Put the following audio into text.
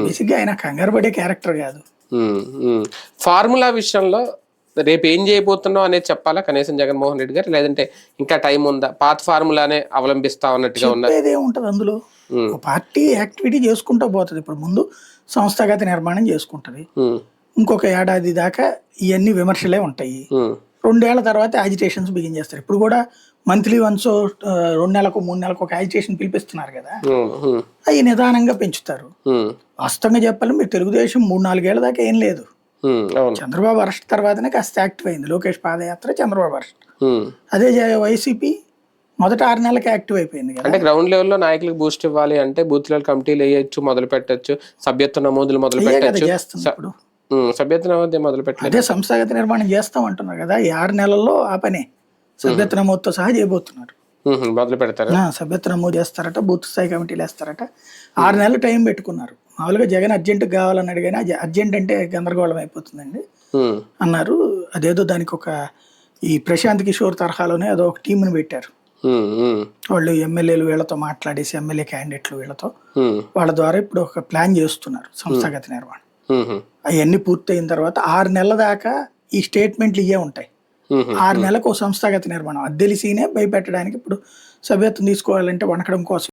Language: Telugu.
బేసిక్గా ఆయన కంగారు పడే క్యారెక్టర్ కాదు. ఫార్ములా విషయంలో రేపు ఏం చేయబోతున్నావు అనేది చెప్పాలా కనీసం జగన్మోహన్ రెడ్డి గారు, లేదంటే ఇంకా టైం ఉందా, పాత ఫార్ములానే అవలంబిస్తా ఉన్నట్టుగా ఉన్నారు? ఏముంటది అందులో, ఒక పార్టీ యాక్టివిటీ చేసుకుంటూ పోతుంది. ఇప్పుడు ముందు సంస్థాగత నిర్మాణం చేసుకుంటది, ఇంకొక ఏడాది దాకా ఇవన్నీ విమర్శలే ఉంటాయి. 2 ఏళ్ల తర్వాత యాజిటేషన్స్ బిగిన్ చేస్తారు. ఇప్పుడు కూడా మంత్లీ వన్స్ 2 నెలలకు 3 నెలలకు ఒక యాజిటేషన్ పిలిపిస్తున్నారు కదా, అవి నిదానంగా పెంచుతారు. వాస్తవంగా చెప్పాలి, మీరు తెలుగుదేశం 3-4 ఏళ్ల దాకా ఏం లేదు. చంద్రబాబు అరెస్ట్ తర్వాతనే కాస్త యాక్టివ్ అయింది. లోకేష్ పాదయాత్ర, చంద్రబాబు అరెస్ట్. అదే వైసీపీ మొదట 6 నెలలకి యాక్టివ్ అయిపోయింది కదా. అంటే గ్రౌండ్ లెవెల్లో నాయకులకు బూస్ట్ ఇవ్వాలి అంటే బూత్ లెవెల్ కమిటీలు వేయచ్చు, మొదలు పెట్టచ్చు, సభ్యత్వ నమోదులు మొదలు పెట్టచ్చు. ఇప్పుడు సభ్యత్వ నమోదు మొదలు పెట్టలేదు, అదే సంస్థాగత నిర్మాణం చేస్తాం అంటున్నారు కదా. ఈ 6 నెలల్లో ఆ పనే సభ్యత్వ నమోదుతో సహా చేయబోతున్నారు. మొదలు పెడతారు, సభ్యత్వ నమోదు చేస్తారట, బూత్ స్థాయి కమిటీలు వేస్తారట. 6 నెలలు టైం పెట్టుకున్నారు. మామూలుగా జగన్ అర్జెంట్ కావాలన్నాడు, కానీ అర్జెంట్ అంటే గందరగోళం అయిపోతుందండి అన్నారు. అదేదో దానికి ఒక ఈ ప్రశాంత్ కిషోర్ తరహాలోనే అదో ఒక టీంని పెట్టారు. వాళ్ళు ఎమ్మెల్యేలు వీళ్ళతో మాట్లాడేసి, ఎమ్మెల్యే క్యాండిడేట్లు వీళ్ళతో, వాళ్ళ ద్వారా ఇప్పుడు ఒక ప్లాన్ చేస్తున్నారు సంస్థాగత నిర్మాణం. అవన్నీ పూర్తయిన తర్వాత 6 నెలల దాకా ఈ స్టేట్మెంట్లు ఇవే ఉంటాయి. 6 నెలలకు సంస్థాగత నిర్మాణం అది తెలిసినే భయపెట్టడానికి. ఇప్పుడు సభ్యత్వం తీసుకోవాలంటే వణకడం కోసం